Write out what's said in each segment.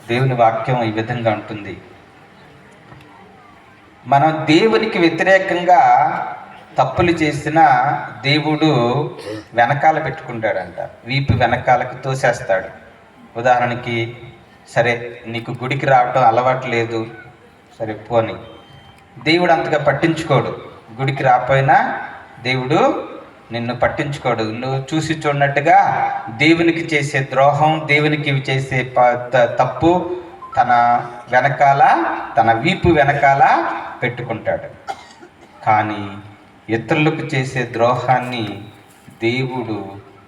దేవుని వాక్యం ఈ విధంగా ఉంటుంది. మనం దేవునికి వ్యతిరేకంగా తప్పులు చేసినా దేవుడు వెనకాల పెట్టుకుంటాడంట, వీపు వెనకాలకు తోసేస్తాడు. ఉదాహరణకి, సరే నీకు గుడికి రావటం అలవాటు లేదు, సరే పోని, దేవుడు అంతగా పట్టించుకోడు. గుడికి రాపోయినా దేవుడు నిన్ను పట్టించుకోడు. నువ్వు చూసి చూడనట్టుగా దేవునికి చేసే ద్రోహం, దేవునికి చేసే తప్పు తన వెనకాల, తన వీపు వెనకాల పెట్టుకుంటాడు. కానీ ఇతరులకు చేసే ద్రోహాన్ని దేవుడు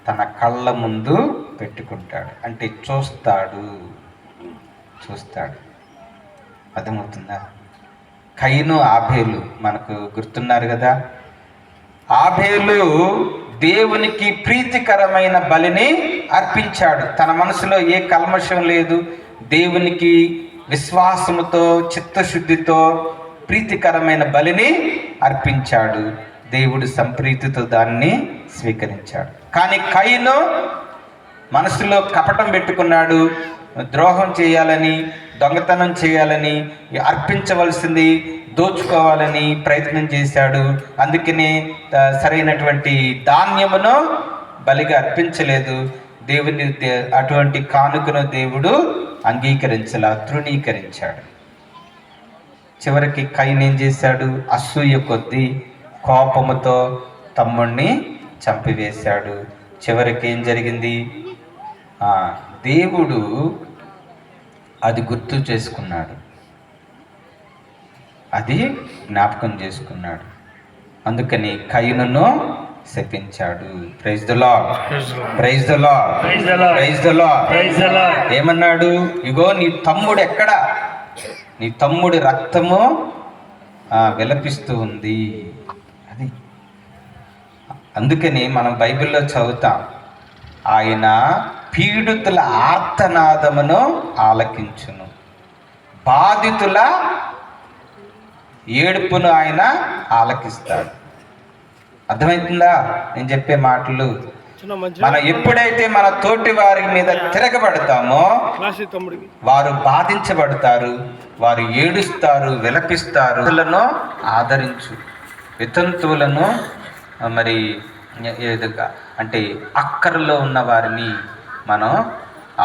తన కళ్ళ ముందు పెట్టుకుంటాడు. అంటే చూస్తాడు. అర్థమవుతుందా? కయీను, ఆబేలు మనకు గుర్తున్నారు కదా. ఆబేలు దేవునికి ప్రీతికరమైన బలిని అర్పించాడు. తన మనసులో ఏ కల్మషం లేదు. దేవునికి విశ్వాసముతో, చిత్తశుద్ధితో ప్రీతికరమైన బలిని అర్పించాడు. దేవుడు సంప్రీతితో దాన్ని స్వీకరించాడు. కానీ కయీను మనసులో కపటం పెట్టుకున్నాడు. ద్రోహం చేయాలని, దొంగతనం చేయాలని, అర్పించవలసింది దోచుకోవాలని ప్రయత్నం చేశాడు. అందుకనే సరైనటువంటి ధాన్యమును బలిగా అర్పించలేదు. దేవుని అటువంటి కానుకను దేవుడు తృణీకరించాడు. చివరికి కయీను ఏం చేశాడు? అసూయ కొద్దీ కోపముతో తమ్ముణ్ణి చంపివేశాడు. చివరికి ఏం జరిగింది? దేవుడు అది గుర్తు చేసుకున్నాడు, అది జ్ఞాపకం చేసుకున్నాడు. అందుకని కయీనును శపించాడు. Praise the lord, praise the lord, praise the lord. ఏమన్నాడు? ఇగో నీ తమ్ముడు ఎక్కడా? నీ తమ్ముడి రక్తము విలపిస్తూ ఉంది. అది అందుకని మనం బైబిల్లో చదువుతాం, ఆయన పీడితుల ఆర్తనాదమును ఆలకించును, బాధితుల ఏడుపును ఆయన ఆలకిస్తాడు. అర్థమవుతుందా నేను చెప్పే మాటలు? మనం ఎప్పుడైతే మన తోటి వారి మీద తిరగబడతామో వారు బాధించబడతారు, వారు ఏడుస్తారు, విలపిస్తారు. ఆదరించు, వితంతువులను మరి ఏదిగా అంటే అక్కరలో ఉన్న వారిని మనం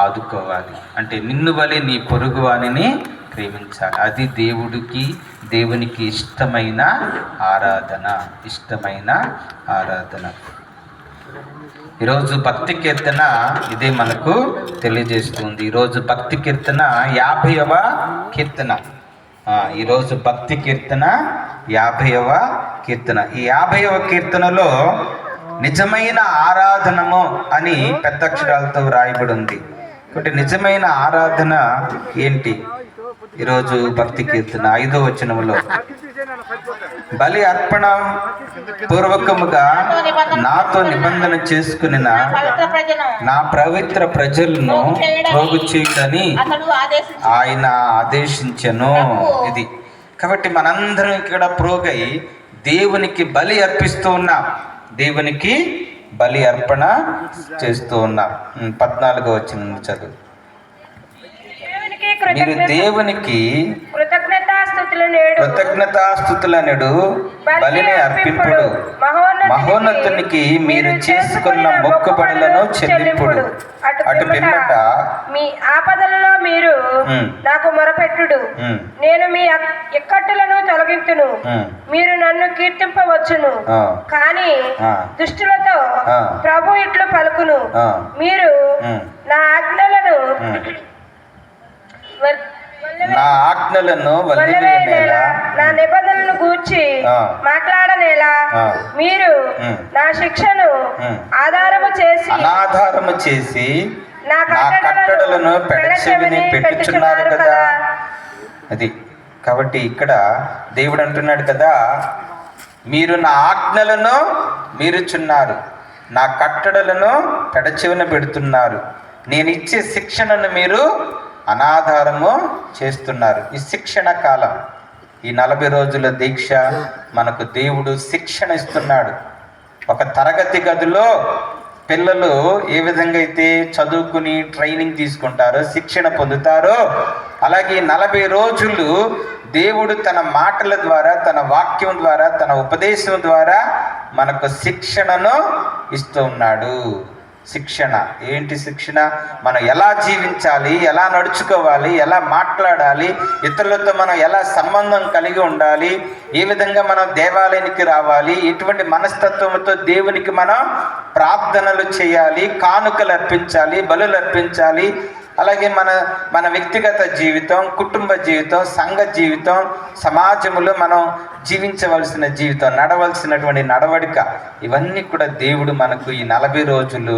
ఆదుకోవాలి. అంటే నిన్ను వలె నీ పొరుగు వారిని ప్రేమించాలి. అది దేవునికి ఇష్టమైన ఆరాధన. ఈరోజు భక్తి కీర్తన ఇదే మనకు తెలియజేస్తుంది. ఈరోజు భక్తి కీర్తన 50వ కీర్తన. ఈరోజు భక్తి కీర్తన 50వ కీర్తన. ఈ 50వ కీర్తనలో నిజమైన ఆరాధనము అని పెద్ద అక్షరాలతో వ్రాయబడి ఉంది. కాబట్టి నిజమైన ఆరాధన ఏంటి? ఈరోజు భక్తి కీర్తన 5వ వచనములో, బలి అర్పణ పూర్వకముగా నాతో నిబంధన చేసుకుని నా పవిత్ర ప్రజలను పోగు చేయడని ఆయన ఆదేశించెను. ఇది కాబట్టి మనందరం ఇక్కడ ప్రోగై దేవునికి బలి అర్పిస్తూ ఉన్నాం, దేవునికి బలి అర్పణ చేస్తూ ఉన్నాం. 14వ వచనం చదువు. మీరు దేవునికి కృతజ్ఞతాస్తుతులనెడు బలిని అర్పింపుడు, మహోన్నతునికి మీరు చేసుకున్న మొక్కుబడులను చెల్లింపుడు. అటు పిమ్మట మీ ఆపదలలో మీరు నాకు మొరపెట్టుడు, నేను మీ ఇక్కట్టులను తొలగించును, మీరు నన్ను కీర్తింపవచ్చును. కానీ దుష్టులతో ప్రభు ఇట్లు పలుకును, మీరు నా ఆజ్ఞలను వదిలివేయనేలా, నా నిబంధనలను గూర్చి మాట్లాడనేలా, మీరు నా శిక్షను అనాధారము చేసి నా కట్టడలను పెడచెవిని పెట్టుచున్నారు కదా. అది కాబట్టి ఇక్కడ దేవుడు అంటున్నాడు కదా, మీరు నా ఆజ్ఞలను మీరుచున్నారు, నా కట్టడలను పెడచెవిన పెడుతున్నారు, నేను ఇచ్చే శిక్షణను మీరు అనాధారము చేస్తున్నారు. ఈ శిక్షణ కాలం, ఈ 40 రోజుల దీక్ష మనకు దేవుడు శిక్షణ ఇస్తున్నాడు. ఒక తరగతి గదిలో పిల్లలు ఏ విధంగా అయితే చదువుకుని ట్రైనింగ్ తీసుకుంటారో, శిక్షణ పొందుతారో, అలాగే 40 రోజులు దేవుడు తన మాటల ద్వారా, తన వాక్యం ద్వారా, తన ఉపదేశం ద్వారా మనకు శిక్షణను ఇస్తూ ఉన్నాడు. శిక్షణ ఏంటి? శిక్షణ మనం ఎలా జీవించాలి, ఎలా నడుచుకోవాలి, ఎలా మాట్లాడాలి, ఇతరులతో మనం ఎలా సంబంధం కలిగి ఉండాలి, ఏ విధంగా మనం దేవాలయానికి రావాలి, ఎటువంటి మనస్తత్వంతో దేవునికి మనం ప్రార్థనలు చేయాలి, కానుకలు అర్పించాలి, బలులు అర్పించాలి, అలాగే మన వ్యక్తిగత జీవితం, కుటుంబ జీవితం, సంఘ జీవితం, సమాజంలో మనం జీవించవలసిన జీవితం, నడవలసినటువంటి నడవడిక, ఇవన్నీ కూడా దేవుడు మనకు ఈ 40 రోజులు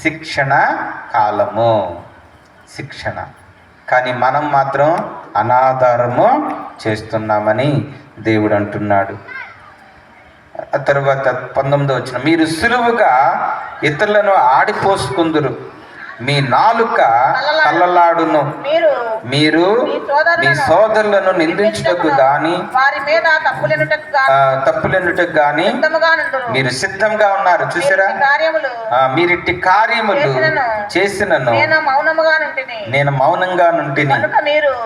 శిక్షణ కాలము, శిక్షణ. కానీ మనం మాత్రం అనాధారము చేస్తున్నామని దేవుడు అంటున్నాడు. ఆ తర్వాత 19వ వచనం, మీరు సులువుగా ఇతరులను ఆడిపోసుకుందురు, మీ నాలుక కల్లలాడును, మీరు మీ సోదరులను నిందించుటకు గాని తప్పులెన్నుటకు గాని మీరు సిద్ధంగా ఉన్నారు. చూసారా? మీరిట్టి కార్యములు చేసినను నేను మౌనంగా నుంటిని,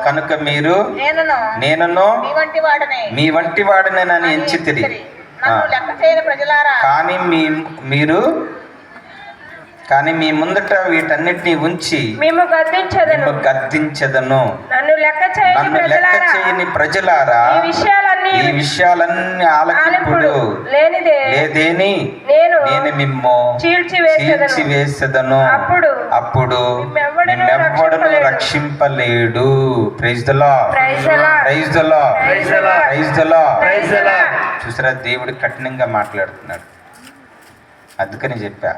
కనుక మీరు నేనును మీ వంటి వాడనేనని ఎంచితిరి. కానీ మీ ముందట వీటన్నిటిని ఉంచి మేము గద్దించదను. నన్ను లెక్క చేయని ప్రజలారా, ఈ విషయాలన్నీ ఆలకింపుడు లేదేని నేను మిమ్ము చీల్చివేసెదను, అప్పుడు నిన్నెవ్వడును రక్షింపలేడు. Praise the lord, praise the lord, praise the Lord. చూసారా? దేవుడు కఠినంగా మాట్లాడుతున్నాడు. అందుకని చెప్పా,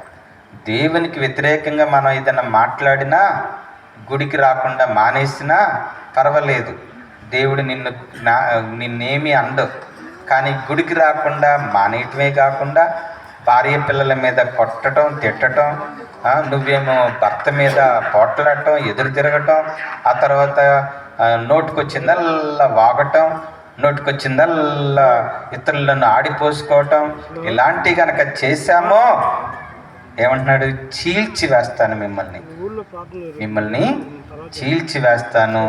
దేవునికి వ్యతిరేకంగా మనం ఏదైనా మాట్లాడినా, గుడికి రాకుండా మానేసినా పర్వాలేదు, దేవుడు నిన్నేమి అండవు. కానీ గుడికి రాకుండా మానేయటమే కాకుండా భార్య పిల్లల మీద కొట్టడం, తిట్టడం, నువ్వేమో భర్త మీద పోట్లాడటం, ఎదురు తిరగటం, ఆ తర్వాత నోటుకొచ్చిందల్లా వాగటం, నోటుకొచ్చిందల్లా ఇతరులను ఆడిపోసుకోవటం, ఇలాంటివి కనుక చేశామో ఏమంటున్నాడు? చీల్చివేస్తాను, మిమ్మల్ని చీల్చివేస్తాను,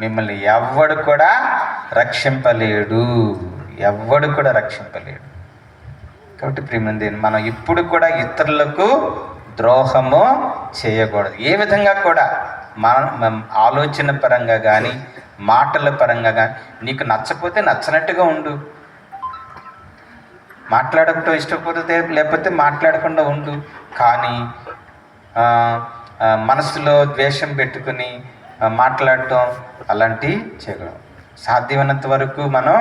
మిమ్మల్ని ఎవ్వడు కూడా రక్షింపలేడు, ఎవ్వడు కూడా రక్షింపలేడు. కాబట్టి ప్రియమైనది, మనం ఇప్పుడు కూడా ఇతరులకు ద్రోహము చేయకూడదు. ఏ విధంగా కూడా మనం ఆలోచన పరంగా కానీ, మాటల పరంగా కానీ, నీకు నచ్చపోతే నచ్చనట్టుగా ఉండు, మాట్లాడటం ఇష్టపోతే లేకపోతే మాట్లాడకుండా ఉండు. కానీ మనసులో ద్వేషం పెట్టుకుని మాట్లాడటం అలాంటివి చేయకూడదు. సాధ్యమైనంత వరకు మనం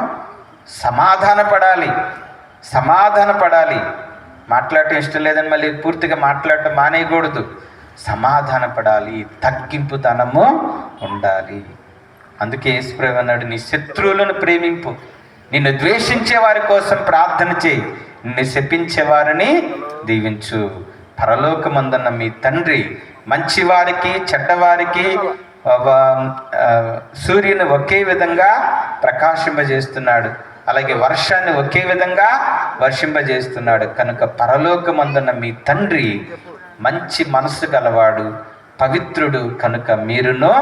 సమాధాన పడాలి. మాట్లాడటం ఇష్టం లేదని మళ్ళీ పూర్తిగా మాట్లాడటం మానేయకూడదు. సమాధాన పడాలి, తగ్గింపుతనము ఉండాలి. అందుకే యేసుప్రభువు అన్నాడు, నీ శత్రువులను ప్రేమింపు, నిన్ను ద్వేషించే వారి కోసం ప్రార్థన చేయి, నిన్ను శపించే వారిని దీవించు. పరలోకమందున్న మీ తండ్రి మంచివారికి చెడ్డవారికి సూర్యుని ఒకే విధంగా ప్రకాశింపజేస్తున్నాడు, అలాగే వర్షాన్ని ఒకే విధంగా వర్షింపజేస్తున్నాడు. కనుక పరలోకమందున్న మీ తండ్రి మంచి మనసు గలవాడు, పవిత్రుడు, కనుక మీరును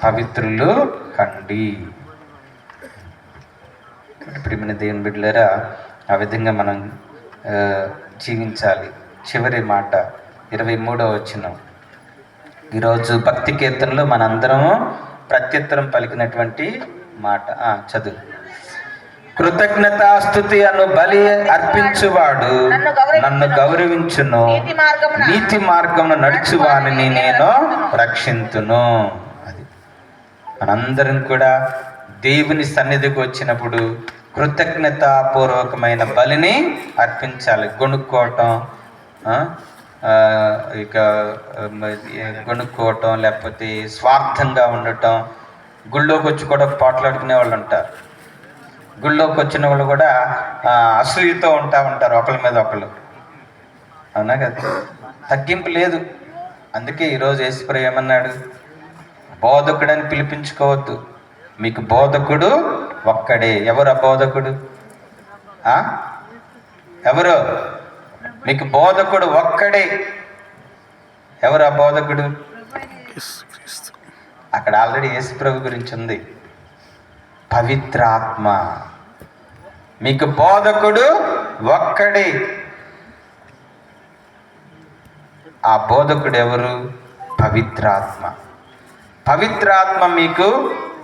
పవిత్రులు కండి. ప్రియమైన దేవుని బిడ్డలారా, ఆ విధంగా మనం జీవించాలి. చివరి మాట 23వ వచనం. ఈరోజు భక్తి కీర్తనలో మనందరము ప్రత్యుత్తరం పలికినటువంటి మాట చదువు. కృతజ్ఞతాస్తుతి అను బలి అర్పించువాడు నన్ను గౌరవించును, నీతి మార్గమును నడుచువానిని నేను రక్షింతును. అది మనందరం కూడా దేవుని సన్నిధికి వచ్చినప్పుడు కృతజ్ఞతాపూర్వకమైన బలిని అర్పించాలి. గొణుక్కోవటం, గొణుక్కోవటం, లేకపోతే స్వార్థంగా ఉండటం. గుళ్ళోకి వచ్చి కూడా పోట్లాడుకునే వాళ్ళు ఉంటారు. గుళ్ళోకి వచ్చిన వాళ్ళు కూడా అసూయతో ఉంటారు ఒకళ్ళ మీద ఒకళ్ళు. అవునా కదా? తగ్గింపు లేదు. అందుకే ఈరోజు యేసుప్రభువు ఏమన్నాడు? బోధకుడని పిలిపించుకోవద్దు, మీకు బోధకుడు ఒక్కడే. ఎవరు ఆ బోధకుడు? ఎవరు? మీకు బోధకుడు ఒక్కడే. ఎవరు ఆ బోధకుడు? అక్కడ ఆల్రెడీ యేసు ప్రభు గురించి ఉంది, పవిత్రాత్మ. మీకు బోధకుడు ఒక్కడే. ఆ బోధకుడు ఎవరు? పవిత్రాత్మ. పవిత్రాత్మ మీకు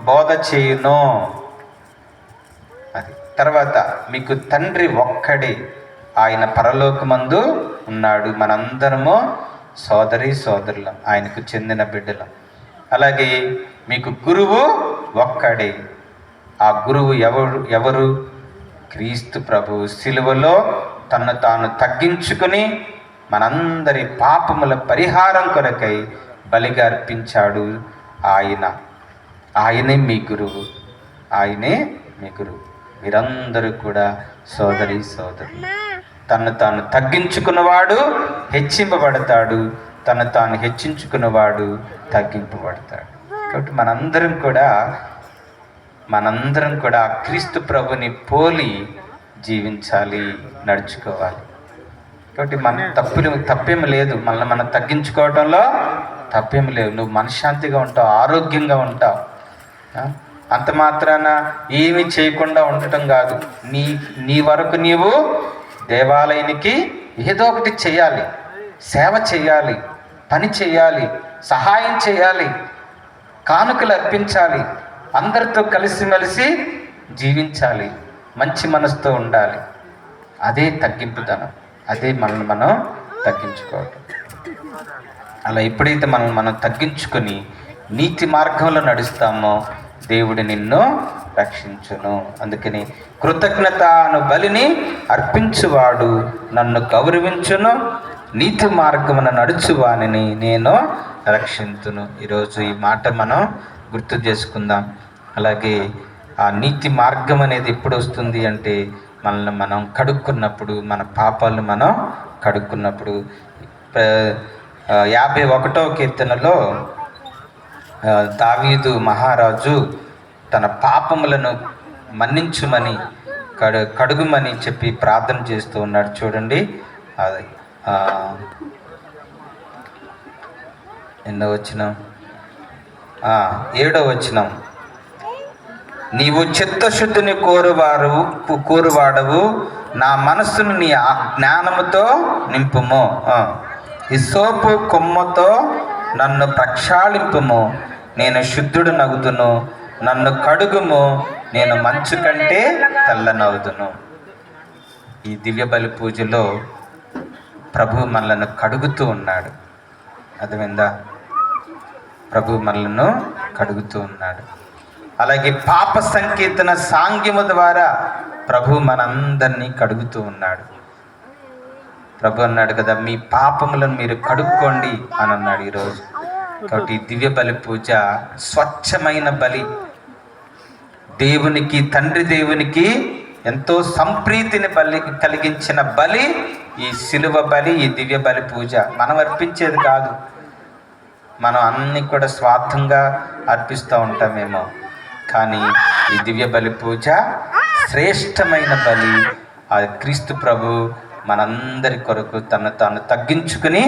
బోధ చేయును. అది తర్వాత మీకు తండ్రి ఒక్కడే, ఆయన పరలోకమందు ఉన్నాడు. మనందరము సోదరి సోదరులం, ఆయనకు చెందిన బిడ్డలం. అలాగే మీకు గురువు ఒక్కడే. ఆ గురువు ఎవరు? క్రీస్తు ప్రభు సిలువలో తన్ను తాను తగ్గించుకుని మనందరి పాపముల పరిహారం కొరకై బలిగా అర్పించాడు. ఆయనే మీ గురువు, ఆయనే మీ గురువు. మీరందరూ కూడా సోదరి సోదరులు. తను తాను తగ్గించుకున్నవాడు హెచ్చింపబడతాడు, తను తాను హెచ్చించుకున్నవాడు తగ్గింపబడతాడు. కాబట్టి మనందరం కూడా క్రీస్తు ప్రభుని పోలి జీవించాలి, నడుచుకోవాలి. కాబట్టి మన తప్పేం లేదు, మనం తగ్గించుకోవడంలో తప్పేం లేదు. నువ్వు మనశ్శాంతిగా ఉంటావు, ఆరోగ్యంగా ఉంటావు. అంత మాత్రాన ఏమి చేయకుండా ఉండటం కాదు. నీ వరకు నీవు దేవాలయానికి ఏదో ఒకటి చేయాలి, సేవ చేయాలి, పని చేయాలి, సహాయం చేయాలి, కానుకలు అర్పించాలి, అందరితో కలిసిమెలిసి జీవించాలి, మంచి మనసుతో ఉండాలి. అదే తగ్గింపుదనం, అదే మనం తగ్గించుకోవటం. అలా ఎప్పుడైతే మనం తగ్గించుకొని నీతి మార్గంలో నడుస్తామో దేవుడు నిన్ను రక్షించును. అందుకని కృతజ్ఞత అను బలిని అర్పించువాడు నన్ను గౌరవించును, నీతి మార్గమున నడుచువానిని నేను రక్షించును. ఈరోజు ఈ మాట మనం గుర్తు చేసుకుందాం. అలాగే ఆ నీతి మార్గం అనేది ఎప్పుడు వస్తుంది అంటే మనల్ని మనం కడుక్కున్నప్పుడు, మన పాపాలను మనం కడుక్కున్నప్పుడు. 51వ కీర్తనలో దావీదు మహారాజు తన పాపములను మన్నించుమని కడుగుమని చెప్పి ప్రార్థన చేస్తూ ఉన్నాడు. చూడండి, అది ఎన్నో వచనం? 7వ వచనం. నీవు చిత్తశుద్ధిని కోరువాడవు, నా మనస్సును నీ జ్ఞానముతో నింపుము. హిస్సోపు కొమ్మతో నన్ను ప్రక్షాళింపుము, నేను శుద్ధుడు నగుదును. నన్ను కడుగుము, నేను మంచు కంటే తెల్లనవుదును. ఈ దివ్య బలి పూజలో ప్రభు మనలను కడుగుతూ ఉన్నాడు. అర్థమైందా? ప్రభు మనలను కడుగుతూ ఉన్నాడు. అలాగే పాప సంకీర్తన సాంగ్యము ద్వారా ప్రభు మనందరినీ కడుగుతూ ఉన్నాడు. ప్రభు అన్నాడు కదా, మీ పాపములను మీరు కడుక్కోండి అని అన్నాడు ఈరోజు. కాబట్టి దివ్య బలి పూజ స్వచ్ఛమైన బలి, దేవునికి, తండ్రి దేవునికి ఎంతో సంప్రీతిని కలిగించిన బలి ఈ శిలువ బలి, ఈ దివ్య బలి పూజ. మనం అర్పించేది కాదు, మనం అన్ని కూడా స్వార్థంగా అర్పిస్తూ ఉంటామేమో, కానీ ఈ దివ్య బలి పూజ శ్రేష్టమైన బలి. ఆ క్రీస్తు ప్రభు మనందరి కొరకు తను తాను తగ్గించుకుని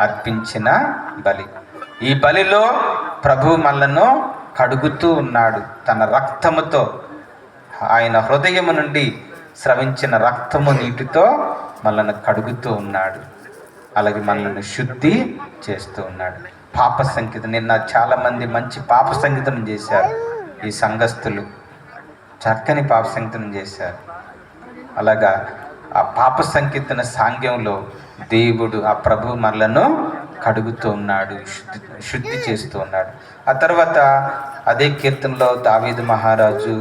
అర్పించిన బలి. ఈ బలిలో ప్రభు మనలను కడుగుతూ ఉన్నాడు తన రక్తముతో. ఆయన హృదయము నుండి స్రవించిన రక్తము నీటితో మనల్ని కడుగుతూ ఉన్నాడు. అలాగే మనల్ని శుద్ధి చేస్తూ ఉన్నాడు. పాప సంగీతం, నిన్న చాలామంది మంచి పాప సంగీతం చేశారు. ఈ సంఘస్థులు చక్కని పాప సంగీతం చేశారు. అలాగా ఆ పాప సంకీర్తన సాంగ్యంలో దేవుడు, ఆ ప్రభు మనలను కడుగుతూ ఉన్నాడు, శుద్ధి చేస్తూ ఉన్నాడు. ఆ తర్వాత అదే కీర్తనలో దావీదు మహారాజు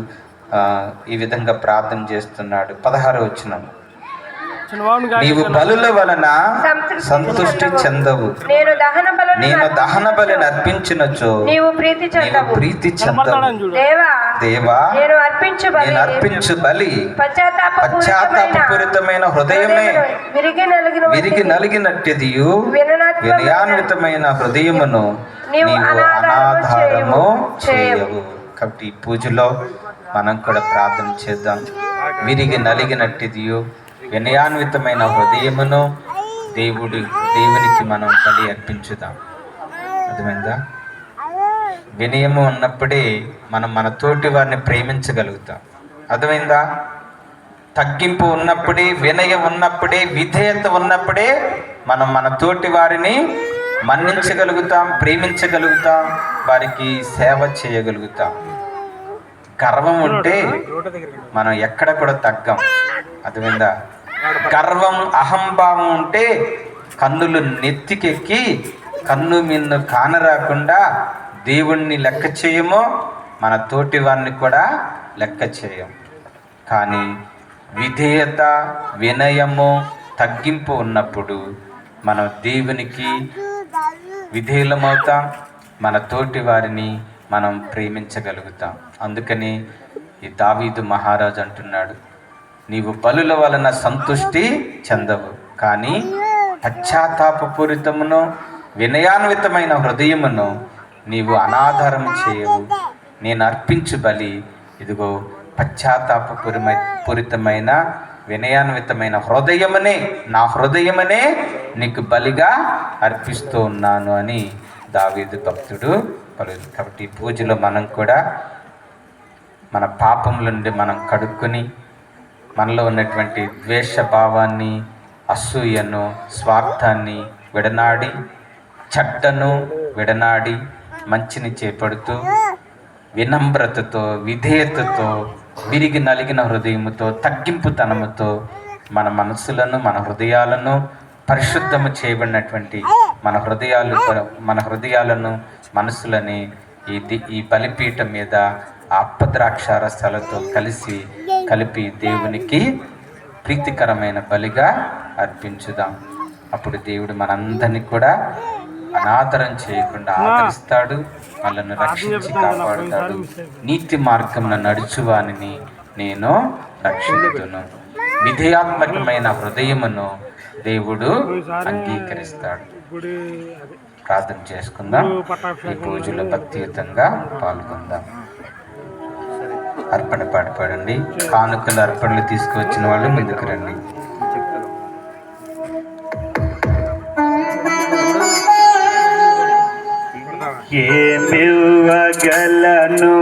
ఈ విధంగా ప్రార్థన చేస్తున్నాడు. 16వ వచనం. నీవు బలుల వలన సంతృష్టి చెందవు, నేను దహన బలిని అర్పించినచో నీవు ప్రీతి చెందవు. దేవా, నేను అర్పించు బలి పశ్చాత్తాపపూరితమైన హృదయమే, విరిగి నలిగినట్టిదియు వినయాన్వితమైన హృదయమును నీవు అనాధారము చేయవు. కాబట్టి ఈ పూజలో మనం కూడా ప్రార్థన చేద్దాం. విరిగి నలిగినట్టిదియు వినయాన్వితమైన హృదయమును దేవునికి మనం బలి అర్పించుదాం. అర్థమైందా? వినయము ఉన్నప్పుడే మనం మన తోటి వారిని ప్రేమించగలుగుతాం. అర్థమైందా? తగ్గింపు ఉన్నప్పుడే, వినయం ఉన్నప్పుడే, విధేయత ఉన్నప్పుడే మనం మన తోటి వారిని మన్నించగలుగుతాం, ప్రేమించగలుగుతాం, వారికి సేవ చేయగలుగుతాం. గర్వం ఉంటే మనం ఎక్కడ కూడా తగ్గం. అర్థమైందా? గర్వం, అహంభావం ఉంటే కన్నులు నెత్తికెక్కి కన్ను మిన్ను కానరాకుండా దేవుణ్ణి లెక్క చేయమో, మన తోటి వారిని కూడా లెక్క చేయం. కానీ విధేయత, వినయము, తగ్గింపు ఉన్నప్పుడు మనం దేవునికి విధేయులమవుతాం, మన తోటి వారిని మనం ప్రేమించగలుగుతాం. అందుకని ఈ దావీదు మహారాజు అంటున్నాడు, నీవు బలుల వలన సంతుష్టి చెందవు, కానీ పశ్చాత్తాపపూరితమును వినయాన్వితమైన హృదయమును నీవు అనాధారము చేయవు. నేను అర్పించు బలి ఇదిగో పశ్చాత్తాపపూరితమైన వినయాన్వితమైన హృదయమనే, నా హృదయమనే నీకు బలిగా అర్పిస్తూ ఉన్నాను అని దావీదు భక్తుడు పలుకుతాడు. కాబట్టి ఈ పూజలో మనం కూడా మన పాపముల నుండి మనం కడుక్కొని మనలో ఉన్నటువంటి ద్వేష భావాన్ని, అసూయను, స్వార్థాన్ని విడనాడి, చెడ్డను విడనాడి మంచిని చేపడుతూ వినమ్రతతో, విధేయతతో, విరిగి నలిగిన హృదయముతో, తగ్గింపుతనముతో మన మనసులను, మన హృదయాలను పరిశుద్ధము చేయబడినటువంటి మన హృదయాలను, మనసులని ఈ బలిపీఠం మీద అప్పద్రాక్షారసాలతో కలిపి దేవునికి ప్రీతికరమైన బలిగా అర్పించుదాం. అప్పుడు దేవుడు మనందరినీ కూడా అనాదరం చేయకుండా ఆదరిస్తాడు, వాళ్ళను రక్షించి కాపాడుతాడు. నీతి మార్గంలో నడుచువానిని నేను రక్షించును. విధేయాత్మకమైన హృదయమును దేవుడు అంగీకరిస్తాడు. ప్రార్థన చేసుకుందాం. ఈ పూజలో భక్తియుతంగా పాల్గొందాం. అర్పణ పాట పాడండి. కానుకలు, అర్పణలు తీసుకువచ్చిన వాళ్ళు ముందుకు రండి. ఏమివ్వగలను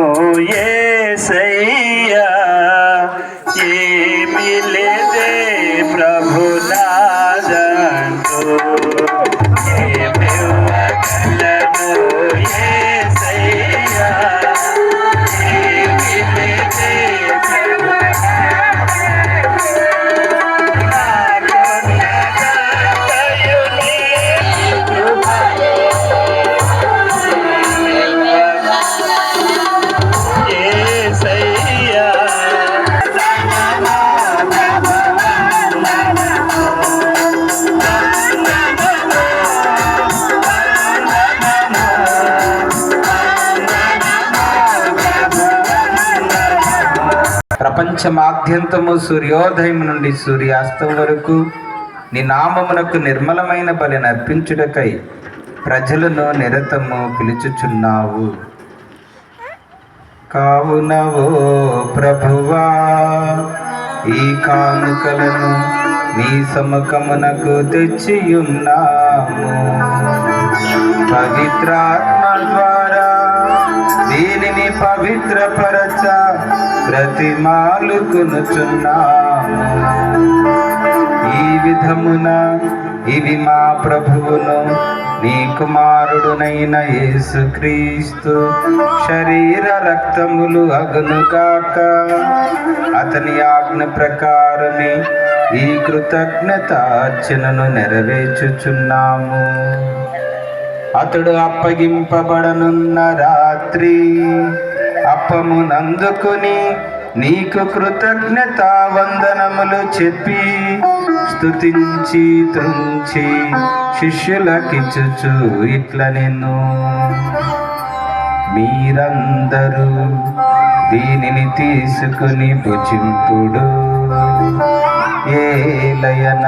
యేసయ్యా, ఏమి లేదే ప్రభునాదంటూ. ఏమివ్వగలను యేసయ్యా, ఏమి లేదే ప్రపంచమాద్యంతము సూర్యోదయం నుండి సూర్యాస్తం వరకు నీ నామమునకు నిర్మలమైన బలిని అర్పించుటకై ప్రజలను నిరతము పిలుచుచున్నావు. కావున ఓ ప్రభువా, ఈ కానుకలను నీ సముఖమునకు తెచ్చియున్నాము. పవిత్రాత్మ ద్వారా దీనిని పవిత్రపరచ బ్రతిమాలుకొనుచున్నాము. ఈ విధమున ఇవి మా ప్రభువును నీ కుమారుడునైన యేసుక్రీస్తు శరీర రక్తములు అగును కాక. అతని ఆజ్ఞ ప్రకారమే ఈ కృతజ్ఞతార్చనను నెరవేర్చుచున్నాము. అతడు అప్పగింపబడనున్న రాత్రి అప్పమునందుకుని నీకు కృతజ్ఞతా వందనములు చెప్పి స్తుతించి త్రుంచి శిష్యులకిచ్చుచు ఇట్లనెను, మీరందరూ దీనిని తీసుకుని భుజింపుడు. ఏలయన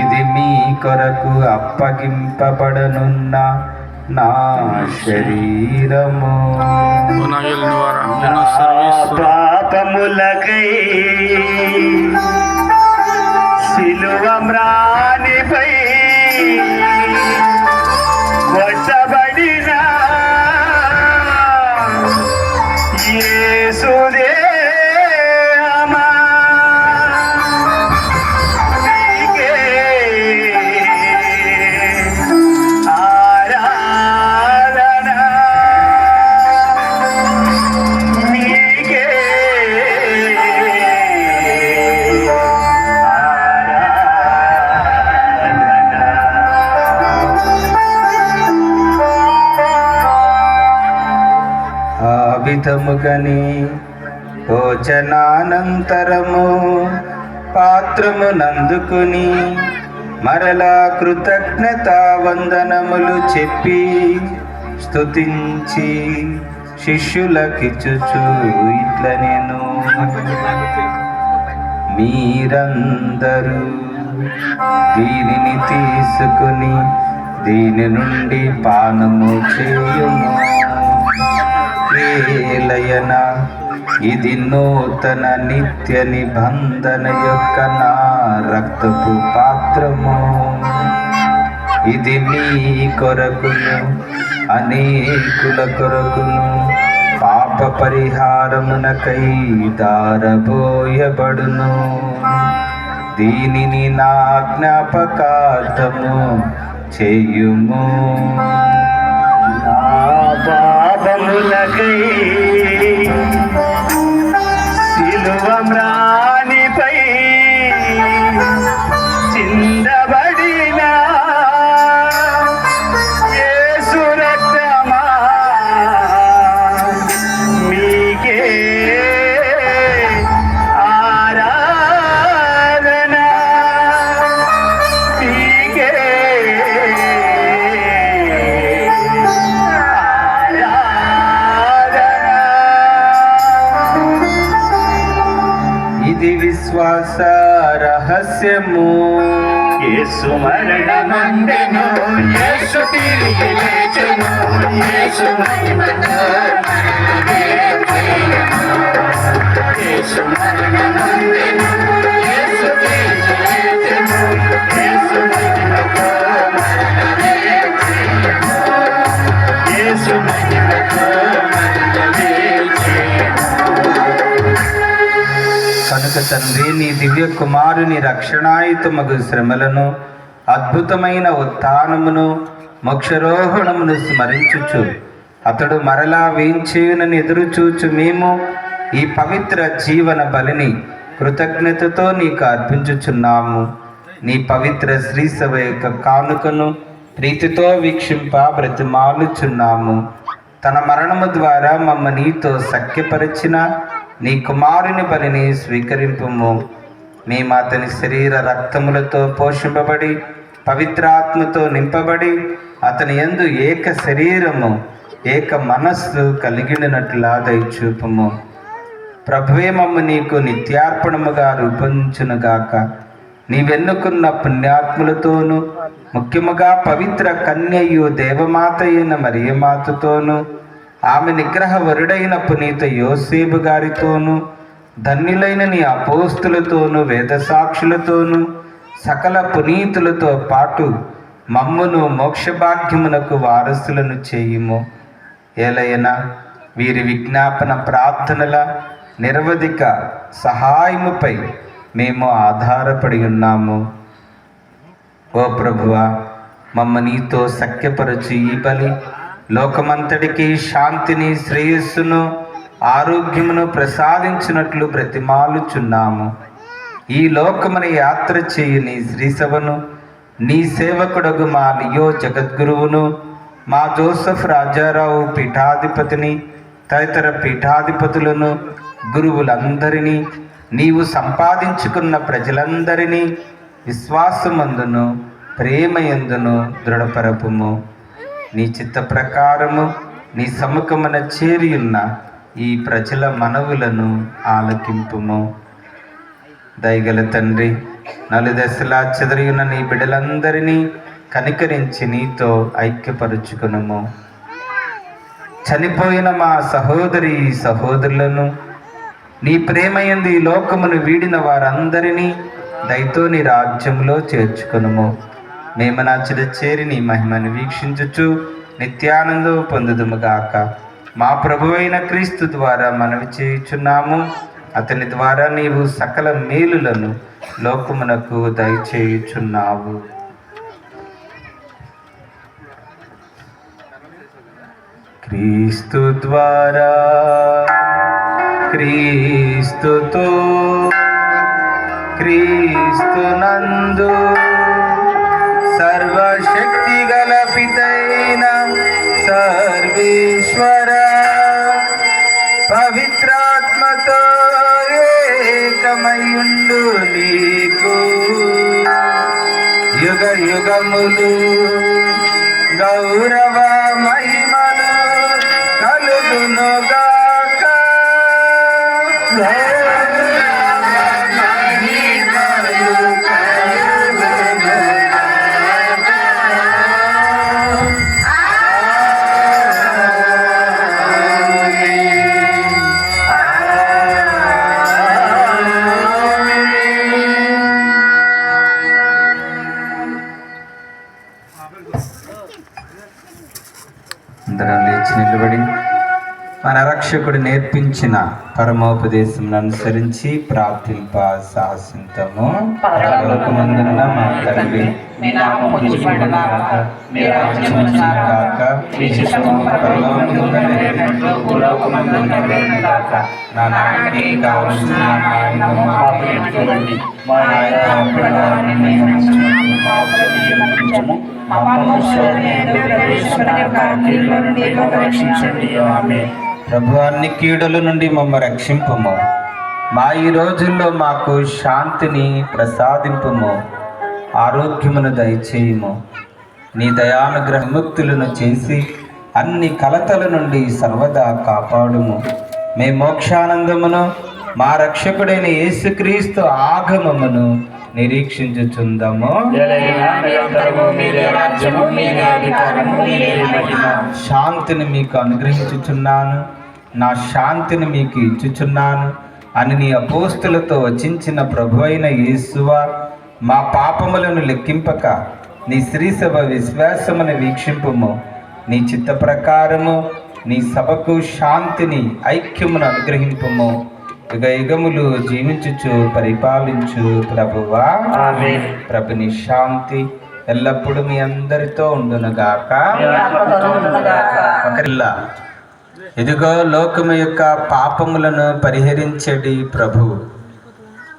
ఇది మీ కొరకు అప్పగింపబడనున్న నా శరీరము. పాపములకై సిలువ మ్రానిపై కొట్టబడిన యేసుదేవమా నీకే ఆరాధన నీకే ఆ విధముగని భోజనానంతరము పాత్రమునందుకుని మరలా కృతజ్ఞత వందనములు చెప్పి స్తుతించి శిష్యులకిచ్చుచు ఇట్లనెను, మీరందరూ దీనిని తీసుకుని దీని నుండి పానము చేయుము. ఏలయన ఇది నూతన నిత్య నిబంధన యొక్క నా రక్తపు పాత్రము. ఇది నీ కొరకును అనేకుల కొరకును పాప పరిహారమునకై దారబోయబడును. దీనిని నా జ్ఞాపకార్థము చేయుము. నా పాపములకై సిలువ మ్రానిపై చిందబడిన యేసు రక్తమా మీకే ఆరాధన మీకే ఇది విశ్వాస రహస్యము. యేసు మరణమందెను, యేసు తిరిగి లేచెను, యేసు మహిమతో మనమే చేయను. యేసు మరణమందెను, యేసు తిరిగి లేచెను, యేసు మహిమతో మనమే చేయను. యేసు మహిమతో మనమే చేయను. కనుక తండ్రి, నీ దివ్య కుమారుని రక్షణాయుతమగు శ్రమలను, అద్భుతమైన ఉత్థానమును, మోక్షారోహణమును స్మరించుచు అతడు మరలా వేంచేయునని ఎదురుచూచు మేము ఈ పవిత్ర జీవన బలిని కృతజ్ఞతతో నీకు అర్పించుచున్నాము. నీ పవిత్ర శ్రీసభ యొక్క కానుకను ప్రీతితో వీక్షింప బ్రతిమాలుచున్నాము. తన మరణము ద్వారా మమ్మ నీతో సఖ్యపరిచిన నీ కుమారుని బలిని స్వీకరింపుము. మేము అతని శరీర రక్తములతో పోషింపబడి పవిత్రాత్మతో నింపబడి అతని యందు ఏక శరీరము ఏక మనస్సు కలిగినట్లా దయచూపము. ప్రభువే మమ్మ నీకు నిత్యార్పణముగా రూపొందించునుగాక. నీవెన్నుకున్న పుణ్యాత్ములతోనూ ముఖ్యముగా పవిత్ర కన్యయు దేవమాత అయిన మరియమాతతోనూ ఆమె నిగ్రహ వరుడైన పునీత యోసేపు గారితోనూ ధన్యులైన నీ అపోస్తులతోనూ వేదసాక్షులతోనూ సకల పునీతులతో పాటు మమ్మును మోక్షభాగ్యమునకు వారసులను చేయుము. ఏలయన వీరి విజ్ఞాపన ప్రార్థనల నిరవధిక సహాయముపై మేము ఆధారపడి ఉన్నాము. ఓ ప్రభువా, మమ్మ నీతో సఖ్యపరచు ఈ బలి లోకమంతటికి శాంతిని, శ్రేయస్సును, ఆరోగ్యమును ప్రసాదించినట్లు బ్రతిమాలుచున్నాము. ఈ లోకమున యాత్ర చేయు నీ శ్రీసభను నీ సేవకుడగు మా లియో జగద్గురువును, మా జోసెఫ్ రాజారావు పీఠాధిపతిని, తదితర పీఠాధిపతులను, గురువులందరినీ, నీవు సంపాదించుకున్న ప్రజలందరినీ విశ్వాసమందును ప్రేమయందును దృఢపరపుము. నీ చిత్త ప్రకారము నీ సముఖమున చేరియున్న ఈ ప్రజల మనవులను ఆలకింపుము. దయగల తండ్రి, నలుదశలా చెదరియున్న నీ బిడ్డలందరినీ కనికరించి నీతో ఐక్యపరుచుకునుము. చనిపోయిన మా సహోదరి సహోదరులను, నీ ప్రేమయందు ఈ లోకమును వీడిన వారందరినీ దయతో నీ రాజ్యంలో చేర్చుకొనుము. మేము నా చెడు చేరి నీ మహిమను వీక్షించుచు నిత్యానందం పొందుదుముగాక. మా ప్రభువైన క్రీస్తు ద్వారా మనవి చేయుచున్నాము. అతని ద్వారా నీవు సకల మేలులను లోకమునకు దయచేయుచున్నావు. క్రీస్తు ద్వారా, క్రీస్తుతో, క్రీస్తునందు సర్వశక్తి గల పితైన సర్వేశ్వర పవిత్రాత్మతో ఏకమయుండు నీకు యుగ యుగములు గౌరవ మహిమలు కలుగునుగాక. అందరం లేచి నిలబడి మన రక్షకుడు నేర్పించిన పరమోపదేశం అనుసరించి ప్రార్థింప సాహసింతము. పరలోకమందున్న మా తండ్రి, మీ నామము పూజింపబడుగాక, మీ రాజ్యము వచ్చుగాక, మీ చిత్తము పరలోకమందు నెరవేరినట్లు భూలోకమందు నెరవేరునుగాక. నానాటికి కావలసిన మా అన్నము మాకు నేర్చుకోండి. మా అప్పులను మేము మన్నించుచున్నాము. మా అప్పులను మన్నించుము. మా పాపములను శోధనయందు ప్రవేశింపనివ్వక కీడుల నుండి మమ్మల్ని రక్షించండి. ఆమేన్. ప్రభు అన్ని కీడుల నుండి మమ్మ రక్షింపుము. మా ఈ రోజుల్లో మాకు శాంతిని ప్రసాదింపుము. ఆరోగ్యమును దయచేయుము. నీ దయానుగ్రహ విముక్తులను చేసి అన్ని కలతల నుండి సర్వదా కాపాడుము. మే మోక్షానందమును మా రక్షకుడైన యేసుక్రీస్తు ఆగమమును నిరీక్షించుచుందాము. శాంతిని మీకు అనుగ్రహించుచున్నాను, నా శాంతిని మీకు ఇచ్చుచున్నాను అని నీ అపోస్తులతో వచించిన ప్రభువైన యేసువా, మా పాపములను లెక్కింపక నీ శ్రీసభ విశ్వాసమును వీక్షింపుము. నీ చిత్త ప్రకారము నీ సభకు శాంతిని ఐక్యమును అనుగ్రహింపుము. యుగ యుగములు జీవించుచు పరిపాలించు ప్రభువా. ప్రభుని శాంతి ఎల్లప్పుడూ మీ అందరితో ఉండునుగాక. ఒకరిల్లా ఇదిగో లోకము యొక్క పాపములను పరిహరించడి ప్రభు.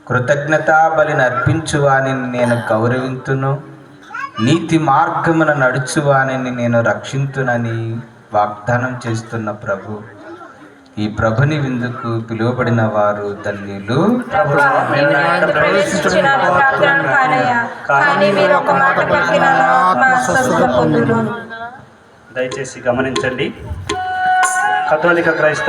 కృతజ్ఞతా బలిని అర్పించువానిని నేను గౌరవింతును, నీతి మార్గమున నడుచువానిని నేను రక్షింతునని వాగ్దానం చేస్తున్న ప్రభు. ఈ ప్రభుని విందుకు పిలువబడిన వారు ధన్యులు. దయచేసి గమనించండి. కథోలిక క్రైస్తవ